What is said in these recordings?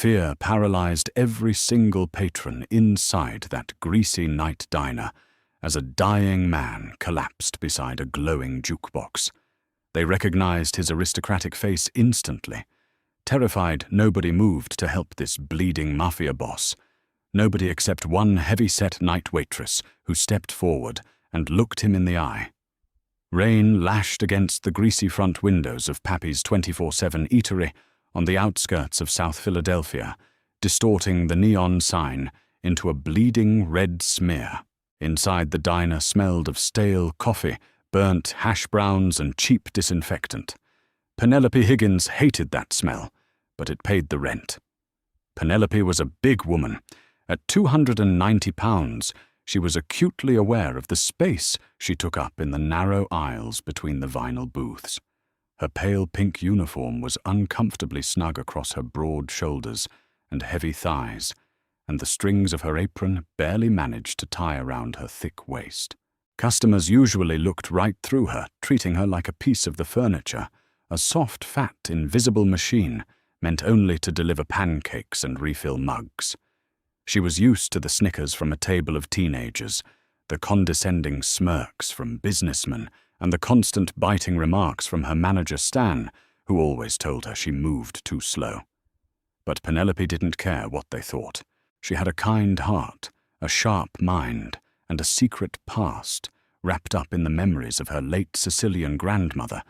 Fear paralyzed every single patron inside that greasy night diner as a dying man collapsed beside a glowing jukebox. They recognized his aristocratic face instantly. Terrified, nobody moved to help this bleeding mafia boss. Nobody except one heavy-set night waitress who stepped forward and looked him in the eye. Rain lashed against the greasy front windows of Pappy's 24/7 eatery on the outskirts of South Philadelphia, distorting the neon sign into a bleeding red smear. Inside the diner smelled of stale coffee, burnt hash browns, and cheap disinfectant. Penelope Higgins hated that smell, but it paid the rent. Penelope was a big woman. At 290 pounds, she was acutely aware of the space she took up in the narrow aisles between the vinyl booths. Her pale pink uniform was uncomfortably snug across her broad shoulders and heavy thighs, and the strings of her apron barely managed to tie around her thick waist. Customers usually looked right through her, treating her like a piece of the furniture, a soft, fat, invisible machine meant only to deliver pancakes and refill mugs. She was used to the snickers from a table of teenagers, the condescending smirks from businessmen, and the constant biting remarks from her manager Stan, who always told her she moved too slow. But Penelope didn't care what they thought. She had a kind heart, a sharp mind, and a secret past wrapped up in the memories of her late Sicilian grandmother,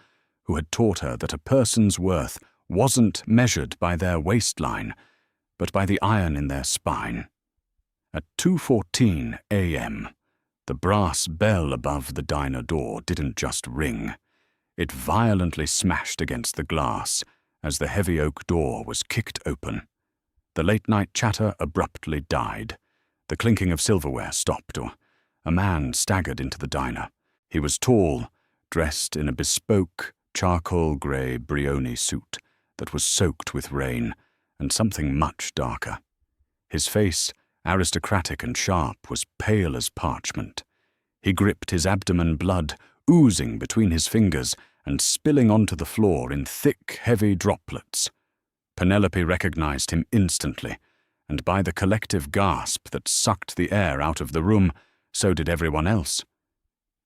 who had taught her that a person's worth wasn't measured by their waistline, but by the iron in their spine. At 2:14 a.m., the brass bell above the diner door didn't just ring. It violently smashed against the glass as the heavy oak door was kicked open. The late-night chatter abruptly died. The clinking of silverware stopped. A man staggered into the diner. He was tall, dressed in a bespoke, charcoal-grey Brioni suit that was soaked with rain and something much darker. His face, aristocratic and sharp, was pale as parchment. He gripped his abdomen, blood oozing between his fingers and spilling onto the floor in thick, heavy droplets. Penelope recognized him instantly, and by the collective gasp that sucked the air out of the room, so did everyone else.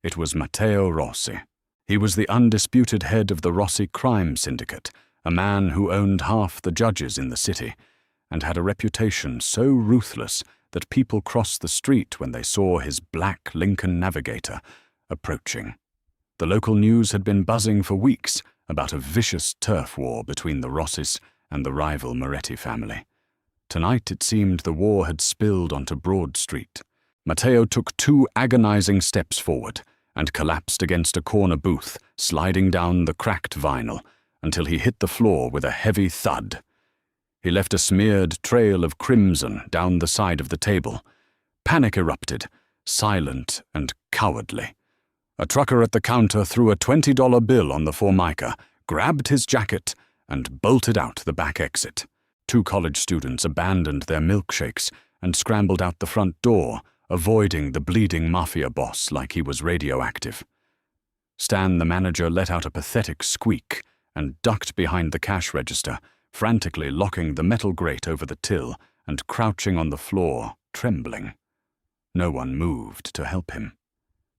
It was Matteo Rossi. He was the undisputed head of the Rossi crime syndicate, a man who owned half the judges in the city, and had a reputation so ruthless that people crossed the street when they saw his black Lincoln Navigator approaching. The local news had been buzzing for weeks about a vicious turf war between the Rossis and the rival Moretti family. Tonight it seemed the war had spilled onto Broad Street. Matteo took 2 agonizing steps forward and collapsed against a corner booth, sliding down the cracked vinyl until he hit the floor with a heavy thud. He left a smeared trail of crimson down the side of the table. Panic erupted, silent and cowardly. A trucker at the counter threw a $20 bill on the Formica, grabbed his jacket, and bolted out the back exit. 2 college students abandoned their milkshakes and scrambled out the front door, avoiding the bleeding mafia boss like he was radioactive. Stan, the manager, let out a pathetic squeak and ducked behind the cash register, frantically locking the metal grate over the till and crouching on the floor, trembling. No one moved to help him.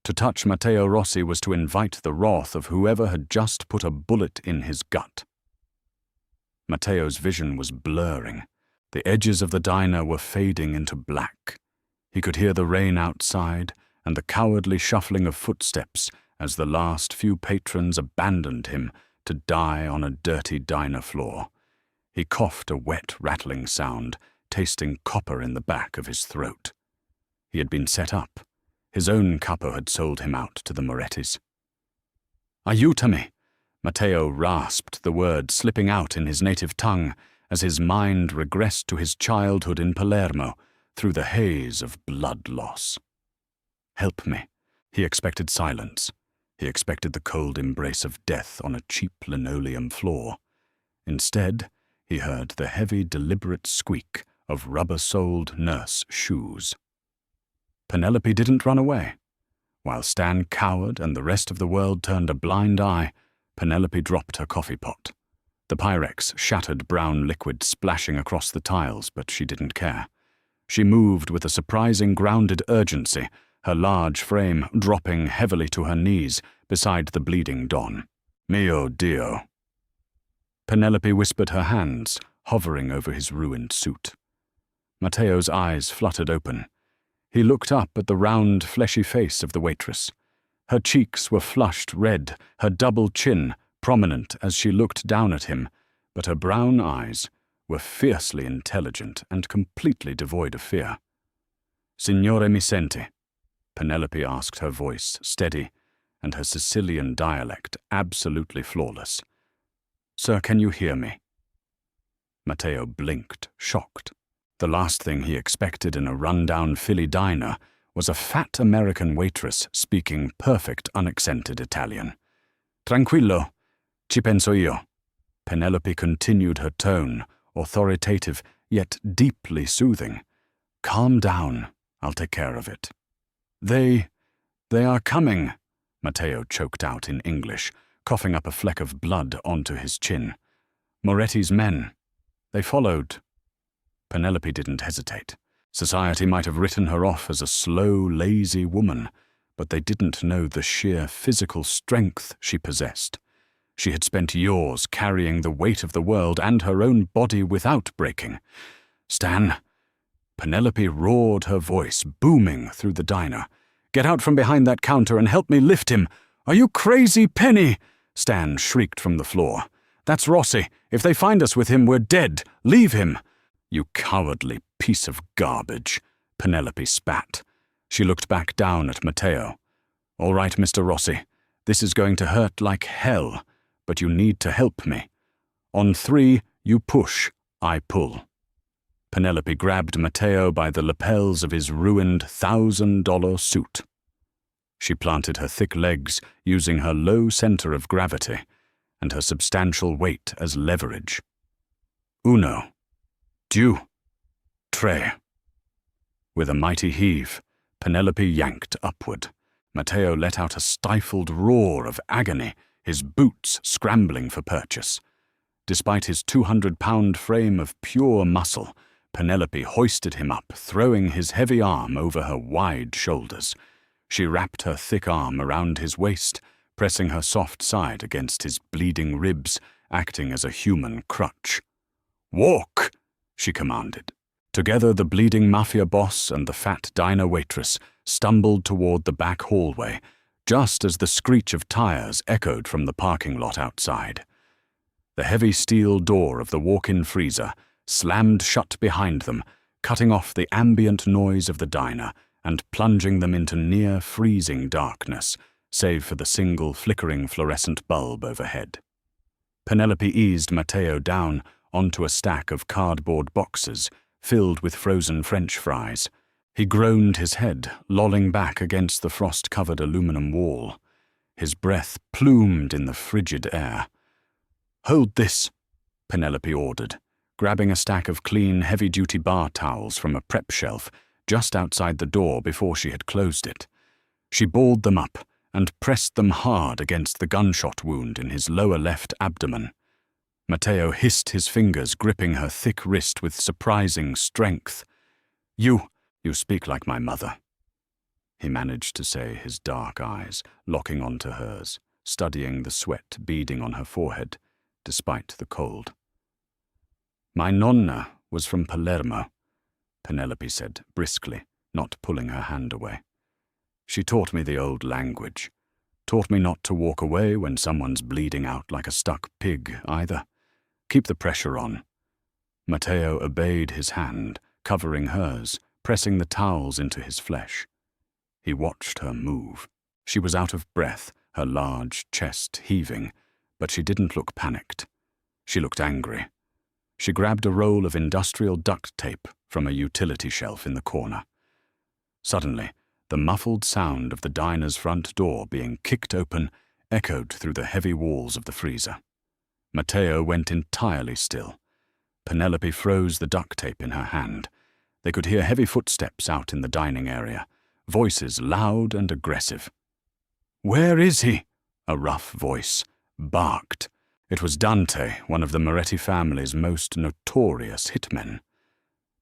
To touch Matteo Rossi was to invite the wrath of whoever had just put a bullet in his gut. Matteo's vision was blurring. The edges of the diner were fading into black. He could hear the rain outside and the cowardly shuffling of footsteps as the last few patrons abandoned him to die on a dirty diner floor. He coughed a wet, rattling sound, tasting copper in the back of his throat. He had been set up. His own capo had sold him out to the Morettis. "Aiutami!" Matteo rasped the word slipping out in his native tongue as his mind regressed to his childhood in Palermo through the haze of blood loss. "Help me." He expected silence. He expected the cold embrace of death on a cheap linoleum floor. Instead, he heard the heavy, deliberate squeak of rubber-soled nurse shoes. Penelope didn't run away. While Stan cowered and the rest of the world turned a blind eye, Penelope dropped her coffee pot. The Pyrex shattered brown liquid splashing across the tiles, but she didn't care. She moved with a surprising grounded urgency, her large frame dropping heavily to her knees beside the bleeding Don. Mio Dio. Penelope whispered her hands, hovering over his ruined suit. Matteo's eyes fluttered open. He looked up at the round, fleshy face of the waitress. Her cheeks were flushed red, her double chin prominent as she looked down at him, but her brown eyes were fiercely intelligent and completely devoid of fear. "Signore mi sente?" Penelope asked, her voice steady and her Sicilian dialect absolutely flawless. "Sir, can you hear me?" Matteo blinked, shocked. The last thing he expected in a rundown Philly diner was a fat American waitress speaking perfect unaccented Italian. "Tranquillo, ci penso io." Penelope continued her tone, authoritative yet deeply soothing. "Calm down, I'll take care of it." They are coming," Matteo choked out in English, coughing up a fleck of blood onto his chin. "Moretti's men. They followed." Penelope didn't hesitate. Society might have written her off as a slow, lazy woman, but they didn't know the sheer physical strength she possessed. She had spent years carrying the weight of the world and her own body without breaking. "Stan!" Penelope roared, her voice booming through the diner. "Get out from behind that counter and help me lift him! Are you crazy, Penny?" Stan shrieked from the floor. "That's Rossi. If they find us with him, we're dead. Leave him." "You cowardly piece of garbage," Penelope spat. She looked back down at Matteo. "All right, Mr. Rossi. This is going to hurt like hell, but you need to help me. On 3, you push, I pull." Penelope grabbed Matteo by the lapels of his ruined $1,000 suit. She planted her thick legs using her low center of gravity and her substantial weight as leverage. "Uno, due, tre." With a mighty heave, Penelope yanked upward. Matteo let out a stifled roar of agony, his boots scrambling for purchase. Despite his 200-pound frame of pure muscle, Penelope hoisted him up, throwing his heavy arm over her wide shoulders. She wrapped her thick arm around his waist, pressing her soft side against his bleeding ribs, acting as a human crutch. "Walk!" she commanded. Together, the bleeding Mafia boss and the fat diner waitress stumbled toward the back hallway, just as the screech of tires echoed from the parking lot outside. The heavy steel door of the walk-in freezer slammed shut behind them, cutting off the ambient noise of the diner and plunging them into near-freezing darkness, save for the single flickering fluorescent bulb overhead. Penelope eased Matteo down onto a stack of cardboard boxes filled with frozen French fries. He groaned his head, lolling back against the frost-covered aluminum wall. His breath plumed in the frigid air. "Hold this," Penelope ordered, grabbing a stack of clean, heavy-duty bar towels from a prep shelf just outside the door before she had closed it. She balled them up and pressed them hard against the gunshot wound in his lower left abdomen. Matteo hissed, his fingers gripping her thick wrist with surprising strength. You speak like my mother," he managed to say, his dark eyes locking onto hers, studying the sweat beading on her forehead, despite the cold. "My nonna was from Palermo," Penelope said briskly, not pulling her hand away. "She taught me the old language. Taught me not to walk away when someone's bleeding out like a stuck pig, either. Keep the pressure on." Matteo obeyed his hand, covering hers, pressing the towels into his flesh. He watched her move. She was out of breath, her large chest heaving, but she didn't look panicked. She looked angry. She grabbed a roll of industrial duct tape from a utility shelf in the corner. Suddenly, the muffled sound of the diner's front door being kicked open echoed through the heavy walls of the freezer. Matteo went entirely still. Penelope froze the duct tape in her hand. They could hear heavy footsteps out in the dining area, voices loud and aggressive. "Where is he?" a rough voice barked. It was Dante, one of the Moretti family's most notorious hitmen.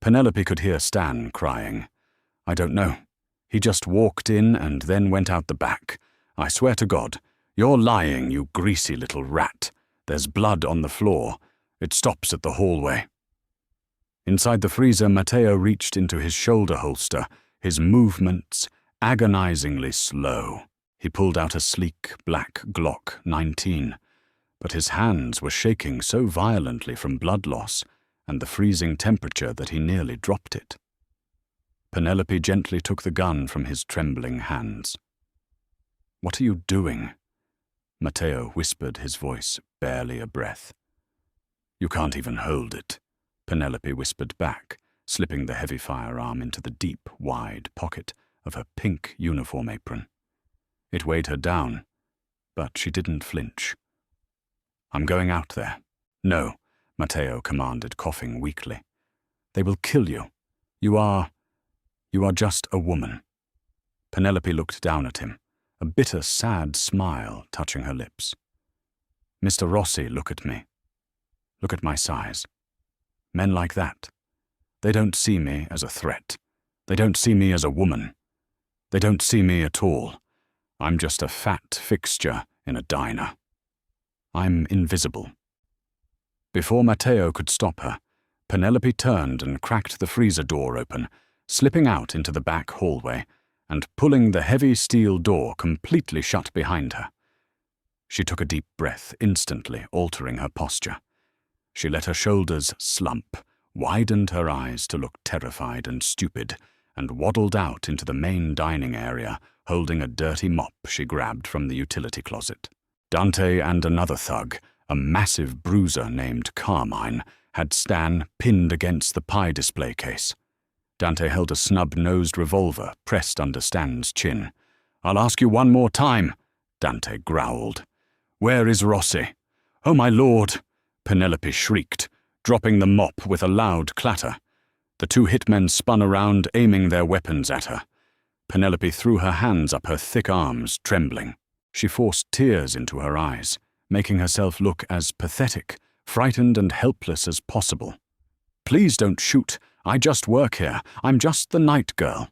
Penelope could hear Stan crying. "I don't know. He just walked in and then went out the back. I swear to God, you're lying, you greasy little rat. There's blood on the floor. It stops at the hallway." Inside the freezer, Matteo reached into his shoulder holster, his movements agonizingly slow. He pulled out a sleek black Glock 19, but his hands were shaking so violently from blood loss and the freezing temperature that he nearly dropped it. Penelope gently took the gun from his trembling hands. "What are you doing?" Matteo whispered, his voice barely a breath. "You can't even hold it," Penelope whispered back, slipping the heavy firearm into the deep, wide pocket of her pink uniform apron. It weighed her down, but she didn't flinch. "I'm going out there." "No," Matteo commanded, coughing weakly. "They will kill you. You are just a woman." Penelope looked down at him, a bitter, sad smile touching her lips. "Mr. Rossi, look at me. Look at my size. Men like that, they don't see me as a threat. They don't see me as a woman. They don't see me at all. I'm just a fat fixture in a diner. I'm invisible." Before Matteo could stop her, Penelope turned and cracked the freezer door open, slipping out into the back hallway and pulling the heavy steel door completely shut behind her. She took a deep breath, instantly altering her posture. She let her shoulders slump, widened her eyes to look terrified and stupid, and waddled out into the main dining area, holding a dirty mop she grabbed from the utility closet. Dante and another thug, a massive bruiser named Carmine, had Stan pinned against the pie display case. Dante held a snub-nosed revolver pressed under Stan's chin. "I'll ask you one more time," Dante growled. "Where is Rossi?" "Oh, my lord!" Penelope shrieked, dropping the mop with a loud clatter. The two hitmen spun around, aiming their weapons at her. Penelope threw her hands up her thick arms, trembling. She forced tears into her eyes, making herself look as pathetic, frightened and helpless as possible. "Please don't shoot. I just work here. I'm just the night girl."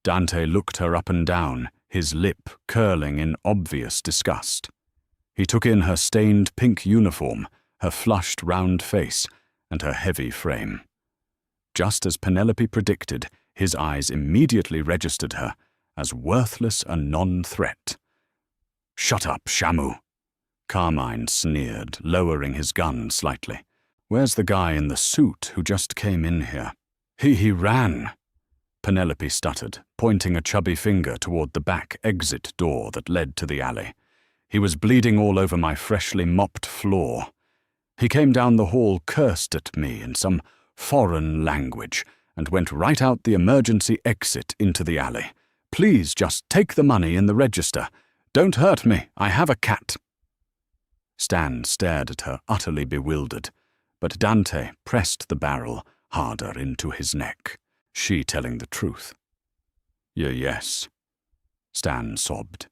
Dante looked her up and down, his lip curling in obvious disgust. He took in her stained pink uniform, her flushed round face, and her heavy frame. Just as Penelope predicted, his eyes immediately registered her as worthless a non-threat. "Shut up, Shamu," Carmine sneered, lowering his gun slightly. "Where's the guy in the suit who just came in here?" He ran," Penelope stuttered, pointing a chubby finger toward the back exit door that led to the alley. "He was bleeding all over my freshly mopped floor. He came down the hall, cursed at me in some foreign language, and went right out the emergency exit into the alley. Please just take the money in the register. Don't hurt me, I have a cat." Stan stared at her, utterly bewildered, but Dante pressed the barrel harder into his neck, she telling the truth. Yes," Stan sobbed.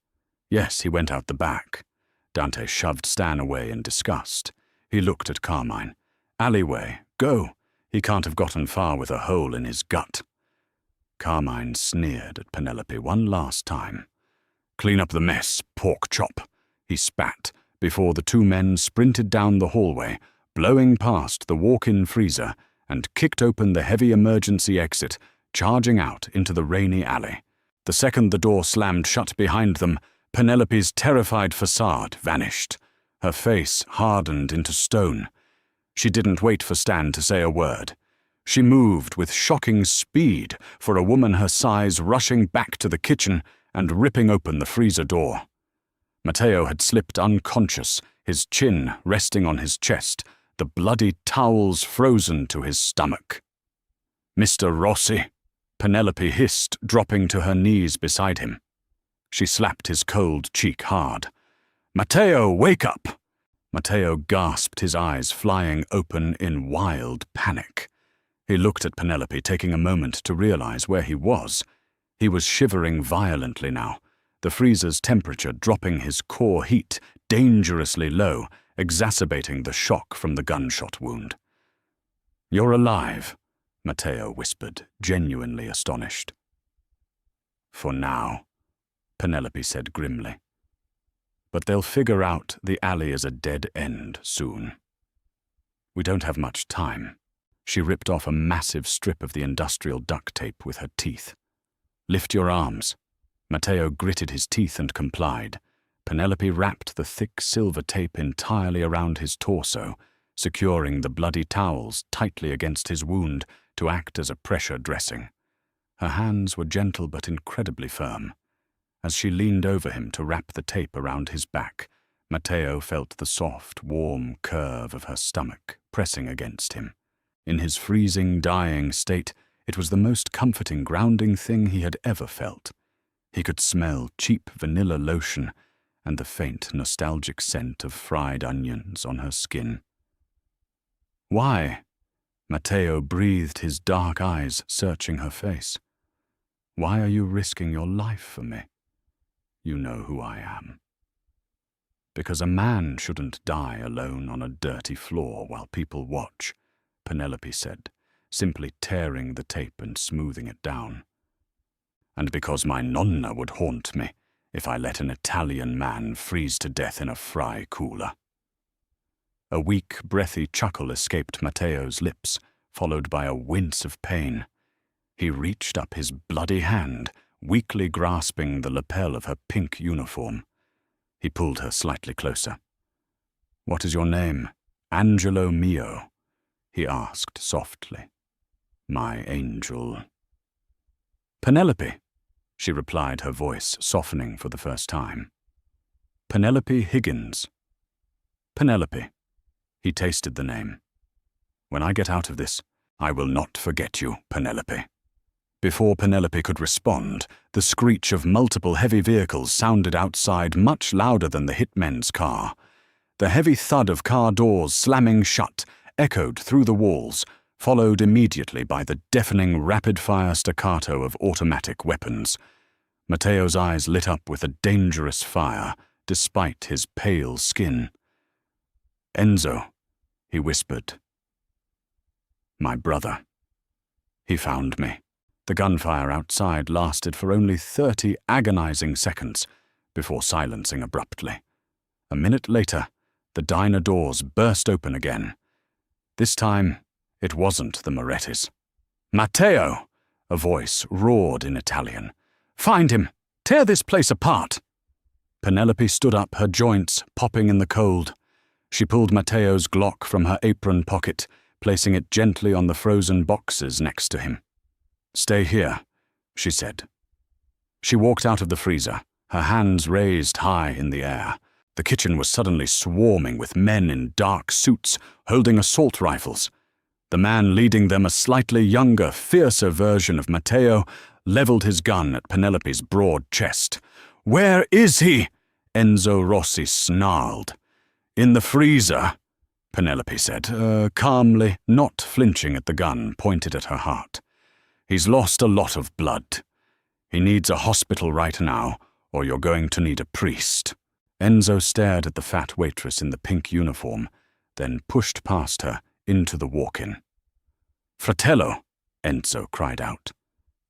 "Yes, he went out the back." Dante shoved Stan away in disgust. He looked at Carmine. "Alleyway, go. He can't have gotten far with a hole in his gut." Carmine sneered at Penelope one last time. "Clean up the mess, pork chop," he spat, before the two men sprinted down the hallway, blowing past the walk-in freezer, and kicked open the heavy emergency exit, charging out into the rainy alley. The second the door slammed shut behind them, Penelope's terrified facade vanished. Her face hardened into stone. She didn't wait for Stan to say a word. She moved with shocking speed for a woman her size, rushing back to the kitchen and ripping open the freezer door. Matteo had slipped unconscious, his chin resting on his chest, the bloody towels frozen to his stomach. "Mr. Rossi," Penelope hissed, dropping to her knees beside him. She slapped his cold cheek hard. "Matteo, wake up!" Matteo gasped, his eyes flying open in wild panic. He looked at Penelope, taking a moment to realize where he was. He was shivering violently now, the freezer's temperature dropping his core heat dangerously low exacerbating the shock from the gunshot wound. "You're alive," Matteo whispered, genuinely astonished. "For now," Penelope said grimly. "But they'll figure out the alley is a dead end soon. We don't have much time." She ripped off a massive strip of the industrial duct tape with her teeth. "Lift your arms." Matteo gritted his teeth and complied. Penelope wrapped the thick silver tape entirely around his torso, securing the bloody towels tightly against his wound to act as a pressure dressing. Her hands were gentle but incredibly firm. As she leaned over him to wrap the tape around his back, Matteo felt the soft, warm curve of her stomach pressing against him. In his freezing, dying state, it was the most comforting, grounding thing he had ever felt. He could smell cheap vanilla lotion and the faint, nostalgic scent of fried onions on her skin. "Why?" Matteo breathed, his dark eyes searching her face. "Why are you risking your life for me? You know who I am." "Because a man shouldn't die alone on a dirty floor while people watch," Penelope said, simply tearing the tape and smoothing it down. "And because my nonna would haunt me if I let an Italian man freeze to death in a fry cooler." A weak, breathy chuckle escaped Matteo's lips, followed by a wince of pain. He reached up his bloody hand, weakly grasping the lapel of her pink uniform. He pulled her slightly closer. "What is your name?" "Angelo mio," he asked softly. "My angel." "Penelope," she replied, her voice softening for the first time. "Penelope Higgins." "Penelope." He tasted the name. "When I get out of this, I will not forget you, Penelope." Before Penelope could respond, the screech of multiple heavy vehicles sounded outside much louder than the hitmen's car. The heavy thud of car doors slamming shut echoed through the walls, followed immediately by the deafening rapid-fire staccato of automatic weapons. Matteo's eyes lit up with a dangerous fire, despite his pale skin. "Enzo," he whispered. "My brother. He found me." The gunfire outside lasted for only 30 agonizing seconds before silencing abruptly. A minute later, the diner doors burst open again. This time, it wasn't the Morettis. "Matteo!" a voice roared in Italian. "Find him! Tear this place apart!" Penelope stood up, her joints popping in the cold. She pulled Matteo's Glock from her apron pocket, placing it gently on the frozen boxes next to him. "Stay here," she said. She walked out of the freezer, her hands raised high in the air. The kitchen was suddenly swarming with men in dark suits holding assault rifles. The man leading them, a slightly younger, fiercer version of Matteo, leveled his gun at Penelope's broad chest. "Where is he?" Enzo Rossi snarled. "In the freezer," Penelope said, calmly, not flinching at the gun pointed at her heart. "He's lost a lot of blood. He needs a hospital right now, or you're going to need a priest." Enzo stared at the fat waitress in the pink uniform, then pushed past her into the walk-in. "Fratello!" Enzo cried out.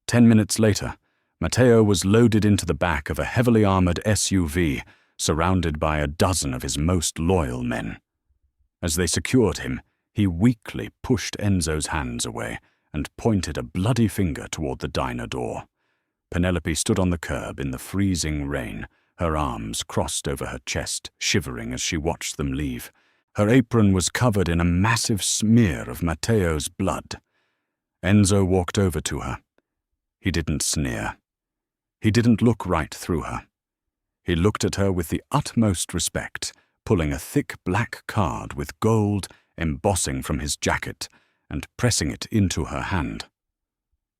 10 minutes later, Matteo was loaded into the back of a heavily armored SUV, surrounded by a dozen of his most loyal men. As they secured him, he weakly pushed Enzo's hands away and pointed a bloody finger toward the diner door. Penelope stood on the curb in the freezing rain, her arms crossed over her chest, shivering as she watched them leave. Her apron was covered in a massive smear of Matteo's blood. Enzo walked over to her. He didn't sneer. He didn't look right through her. He looked at her with the utmost respect, pulling a thick black card with gold embossing from his jacket and pressing it into her hand.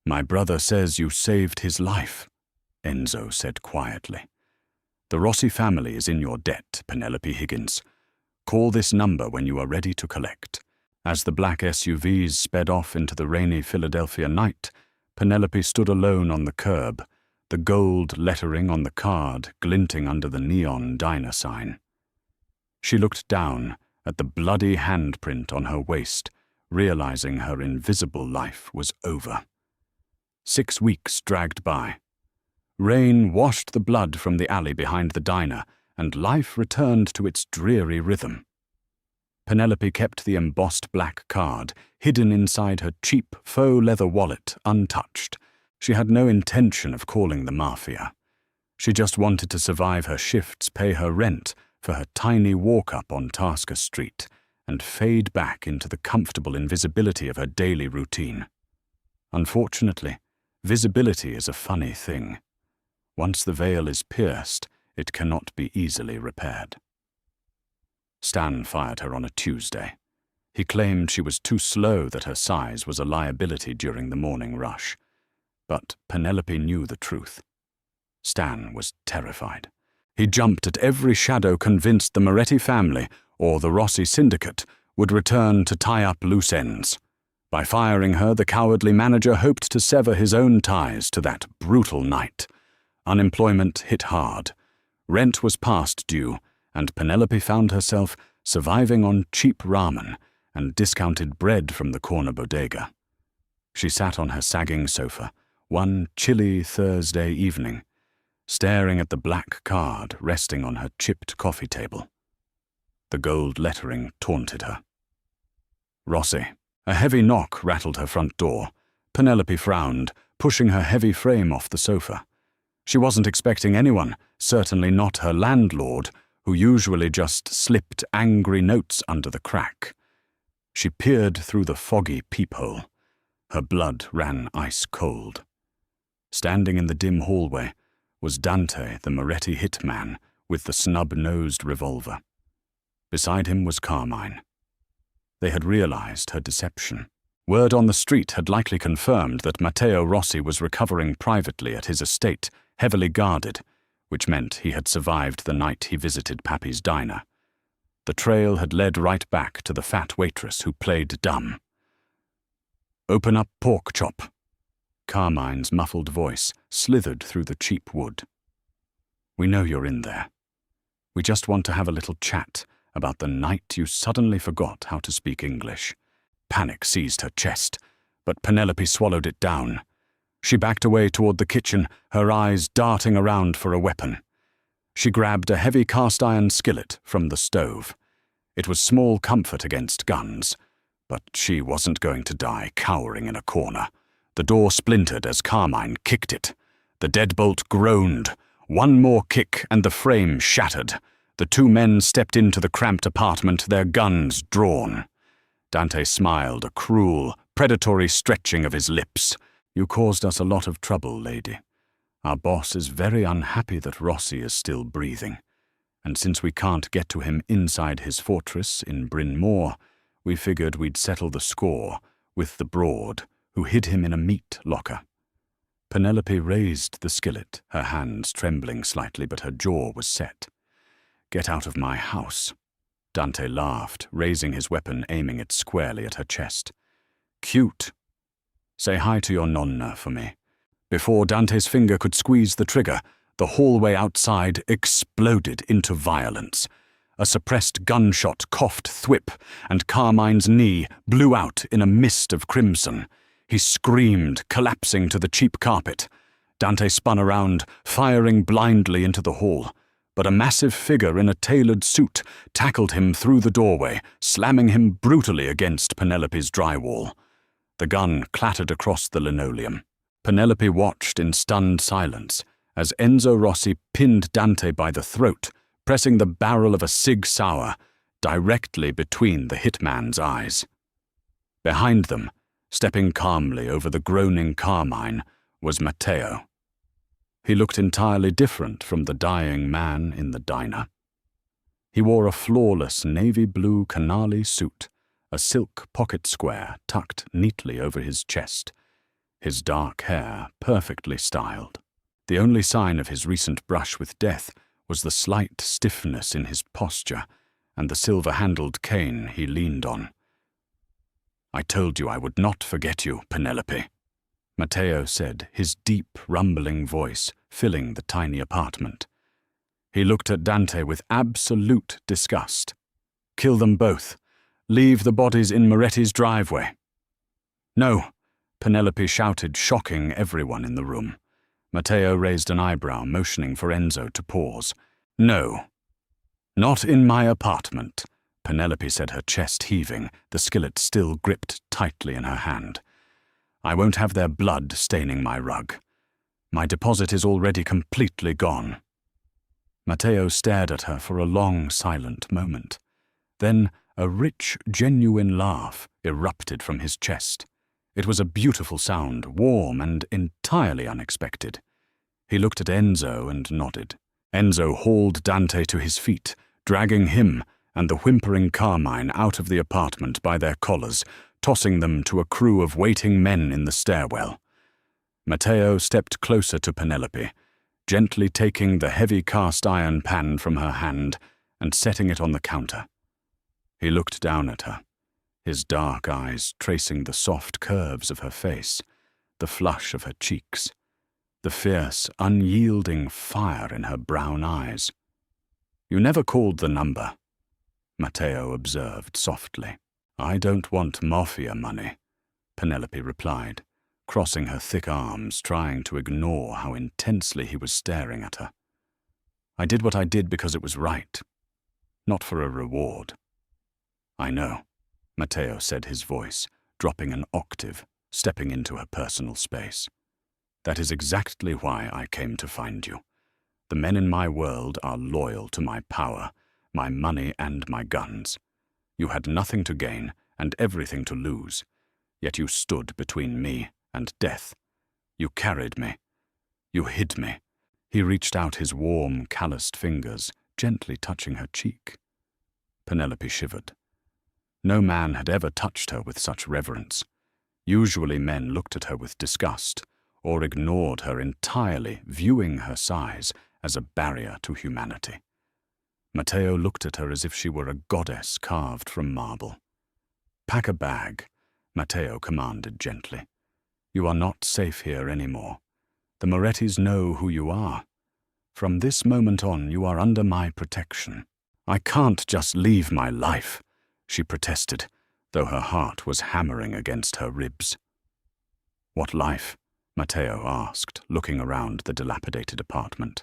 "My brother says you saved his life," Enzo said quietly. "The Rossi family is in your debt, Penelope Higgins. Call this number when you are ready to collect." As the black SUVs sped off into the rainy Philadelphia night, Penelope stood alone on the curb, the gold lettering on the card glinting under the neon diner sign. She looked down at the bloody handprint on her waist, realizing her invisible life was over. 6 weeks dragged by. Rain washed the blood from the alley behind the diner, and life returned to its dreary rhythm. Penelope kept the embossed black card, hidden inside her cheap faux leather wallet, untouched. She had no intention of calling the Mafia. She just wanted to survive her shifts, pay her rent for her tiny walk-up on Tasker Street, and fade back into the comfortable invisibility of her daily routine. Unfortunately, visibility is a funny thing. Once the veil is pierced, it cannot be easily repaired. Stan fired her on a Tuesday. He claimed she was too slow, that her size was a liability during the morning rush. But Penelope knew the truth. Stan was terrified. He jumped at every shadow, convinced the Moretti family or the Rossi syndicate would return to tie up loose ends. By firing her, the cowardly manager hoped to sever his own ties to that brutal night. Unemployment hit hard. Rent was past due, and Penelope found herself surviving on cheap ramen and discounted bread from the corner bodega. She sat on her sagging sofa one chilly Thursday evening, staring at the black card resting on her chipped coffee table. The gold lettering taunted her. Rossi. A heavy knock rattled her front door. Penelope frowned, pushing her heavy frame off the sofa. She wasn't expecting anyone, certainly not her landlord, who usually just slipped angry notes under the crack. She peered through the foggy peephole. Her blood ran ice cold. Standing in the dim hallway was Dante, the Moretti hitman, with the snub-nosed revolver. Beside him was Carmine. They had realized her deception. Word on the street had likely confirmed that Matteo Rossi was recovering privately at his estate, heavily guarded, which meant he had survived the night he visited Pappy's diner. The trail had led right back to the fat waitress who played dumb. "Open up pork chop." Carmine's muffled voice slithered through the cheap wood. "We know you're in there. We just want to have a little chat about the night you suddenly forgot how to speak English." Panic seized her chest, but Penelope swallowed it down. She backed away toward the kitchen, her eyes darting around for a weapon. She grabbed a heavy cast-iron skillet from the stove. It was small comfort against guns, but she wasn't going to die cowering in a corner. The door splintered as Carmine kicked it. The deadbolt groaned. One more kick and the frame shattered. The two men stepped into the cramped apartment, their guns drawn. Dante smiled, a cruel, predatory stretching of his lips. "You caused us a lot of trouble, lady. Our boss is very unhappy that Rossi is still breathing. And since we can't get to him inside his fortress in Bryn Mawr, we figured we'd settle the score with the Broad, who hid him in a meat locker." Penelope raised the skillet, her hands trembling slightly, but her jaw was set. "Get out of my house." Dante laughed, raising his weapon, aiming it squarely at her chest. "Cute. Say hi to your nonna for me." Before Dante's finger could squeeze the trigger, the hallway outside exploded into violence. A suppressed gunshot coughed thwip, and Carmine's knee blew out in a mist of crimson. He screamed, collapsing to the cheap carpet. Dante spun around, firing blindly into the hall. But a massive figure in a tailored suit tackled him through the doorway, slamming him brutally against Penelope's drywall. The gun clattered across the linoleum. Penelope watched in stunned silence as Enzo Rossi pinned Dante by the throat, pressing the barrel of a Sig Sauer directly between the hitman's eyes. Behind them, stepping calmly over the groaning Carmine, was Matteo. He looked entirely different from the dying man in the diner. He wore a flawless navy blue canali suit, a silk pocket square tucked neatly over his chest, his dark hair perfectly styled. The only sign of his recent brush with death was the slight stiffness in his posture and the silver-handled cane he leaned on. "I told you I would not forget you, Penelope," Matteo said, his deep, rumbling voice filling the tiny apartment. He looked at Dante with absolute disgust. "Kill them both. Leave the bodies in Moretti's driveway." "No," Penelope shouted, shocking everyone in the room. Matteo raised an eyebrow, motioning for Enzo to pause. "No. Not in my apartment," Penelope said, her chest heaving, the skillet still gripped tightly in her hand. "I won't have their blood staining my rug. My deposit is already completely gone." Matteo stared at her for a long, silent moment. Then a rich, genuine laugh erupted from his chest. It was a beautiful sound, warm and entirely unexpected. He looked at Enzo and nodded. Enzo hauled Dante to his feet, dragging him and the whimpering Carmine out of the apartment by their collars, tossing them to a crew of waiting men in the stairwell. Matteo stepped closer to Penelope, gently taking the heavy cast-iron pan from her hand and setting it on the counter. He looked down at her, his dark eyes tracing the soft curves of her face, the flush of her cheeks, the fierce, unyielding fire in her brown eyes. "You never called the number," Matteo observed softly. "I don't want Mafia money," Penelope replied, crossing her thick arms, trying to ignore how intensely he was staring at her. "I did what I did because it was right, not for a reward." "I know," Matteo said, his voice dropping an octave, stepping into her personal space. "That is exactly why I came to find you. The men in my world are loyal to my power, my money and my guns. You had nothing to gain and everything to lose, yet you stood between me and death. You carried me. You hid me." He reached out his warm, calloused fingers, gently touching her cheek. Penelope shivered. No man had ever touched her with such reverence. Usually men looked at her with disgust, or ignored her entirely, viewing her size as a barrier to humanity. Matteo looked at her as if she were a goddess carved from marble. "Pack a bag," Matteo commanded gently. "You are not safe here anymore. The Morettis know who you are. From this moment on, you are under my protection." "I can't just leave my life," she protested, though her heart was hammering against her ribs. "What life?" Matteo asked, looking around the dilapidated apartment.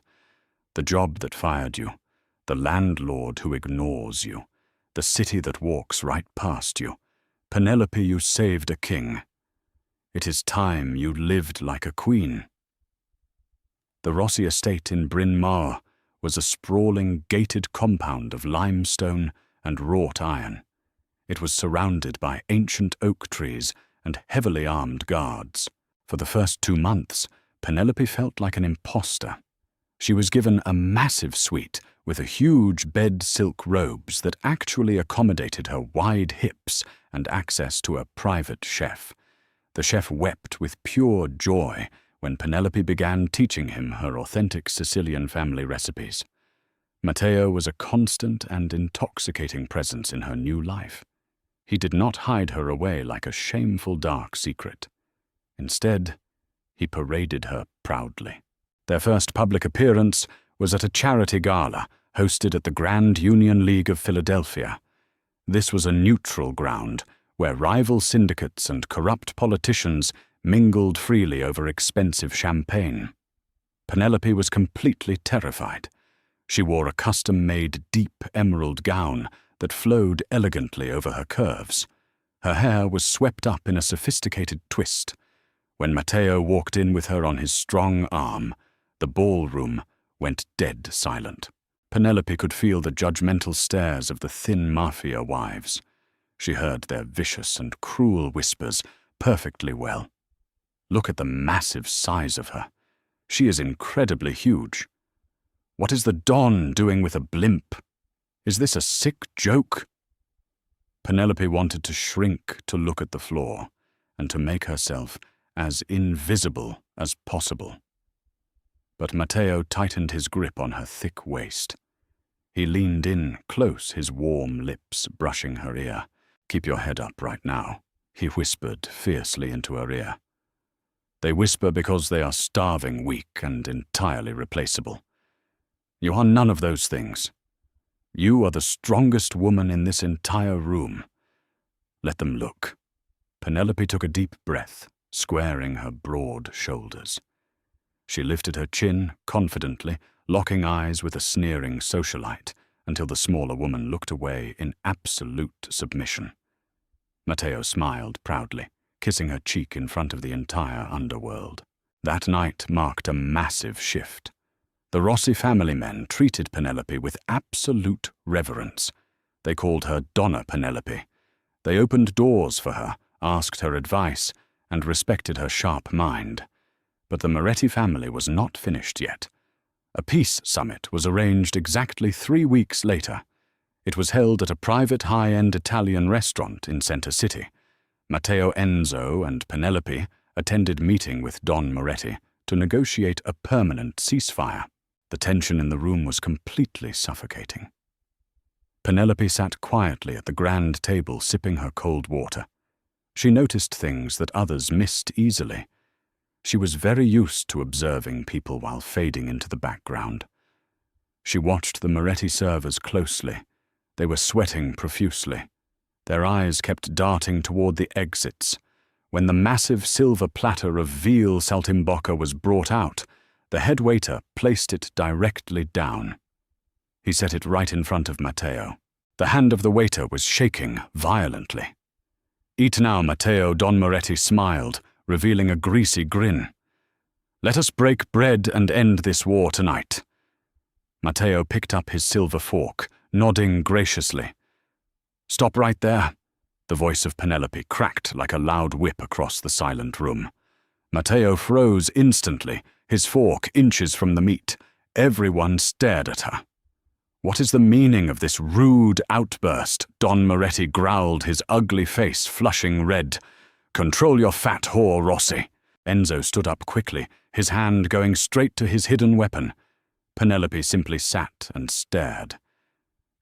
"The job that fired you, the landlord who ignores you, the city that walks right past you. Penelope, you saved a king. It is time you lived like a queen." The Rossi estate in Bryn Mawr was a sprawling, gated compound of limestone and wrought iron. It was surrounded by ancient oak trees and heavily armed guards. For the first 2 months, Penelope felt like an imposter. She was given a massive suite with a huge bed silk robes that actually accommodated her wide hips and access to a private chef. The chef wept with pure joy when Penelope began teaching him her authentic Sicilian family recipes. Matteo was a constant and intoxicating presence in her new life. He did not hide her away like a shameful dark secret. Instead, he paraded her proudly. Their first public appearance was at a charity gala hosted at the Grand Union League of Philadelphia. This was a neutral ground where rival syndicates and corrupt politicians mingled freely over expensive champagne. Penelope was completely terrified. She wore a custom-made deep emerald gown that flowed elegantly over her curves. Her hair was swept up in a sophisticated twist. When Matteo walked in with her on his strong arm, the ballroom went dead silent. Penelope could feel the judgmental stares of the thin Mafia wives. She heard their vicious and cruel whispers perfectly well. "Look at the massive size of her. She is incredibly huge. What is the Don doing with a blimp? Is this a sick joke?" Penelope wanted to shrink to look at the floor and to make herself as invisible as possible. But Matteo tightened his grip on her thick waist. He leaned in close, his warm lips brushing her ear. "Keep your head up right now," he whispered fiercely into her ear. "They whisper because they are starving, weak, and entirely replaceable. You are none of those things. You are the strongest woman in this entire room. Let them look." Penelope took a deep breath, squaring her broad shoulders. She lifted her chin confidently, locking eyes with a sneering socialite, until the smaller woman looked away in absolute submission. Matteo smiled proudly, kissing her cheek in front of the entire underworld. That night marked a massive shift. The Rossi family men treated Penelope with absolute reverence. They called her Donna Penelope. They opened doors for her, asked her advice, and respected her sharp mind. But the Moretti family was not finished yet. A peace summit was arranged exactly 3 weeks later. It was held at a private high-end Italian restaurant in Center City. Matteo Enzo and Penelope attended meeting with Don Moretti to negotiate a permanent ceasefire. The tension in the room was completely suffocating. Penelope sat quietly at the grand table sipping her cold water. She noticed things that others missed easily. She was very used to observing people while fading into the background. She watched the Moretti servers closely. They were sweating profusely. Their eyes kept darting toward the exits. When the massive silver platter of veal saltimbocca was brought out, the head waiter placed it directly down. He set it right in front of Matteo. The hand of the waiter was shaking violently. "Eat now, Matteo," Don Moretti smiled, revealing a greasy grin. "Let us break bread and end this war tonight." Matteo picked up his silver fork, nodding graciously. "Stop right there." The voice of Penelope cracked like a loud whip across the silent room. Matteo froze instantly, his fork inches from the meat. Everyone stared at her. "What is the meaning of this rude outburst?" Don Moretti growled, his ugly face flushing red. "Control your fat whore, Rossi." Enzo stood up quickly, his hand going straight to his hidden weapon. Penelope simply sat and stared.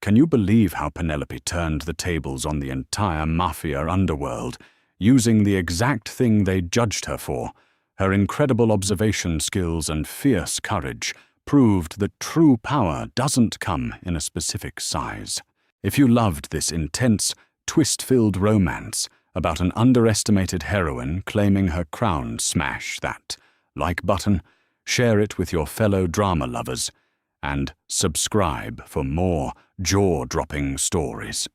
Can you believe how Penelope turned the tables on the entire Mafia underworld, using the exact thing they judged her for? Her incredible observation skills and fierce courage proved that true power doesn't come in a specific size. If you loved this intense, twist-filled romance about an underestimated heroine claiming her crown, smash that like button, share it with your fellow drama lovers, and subscribe for more jaw-dropping stories.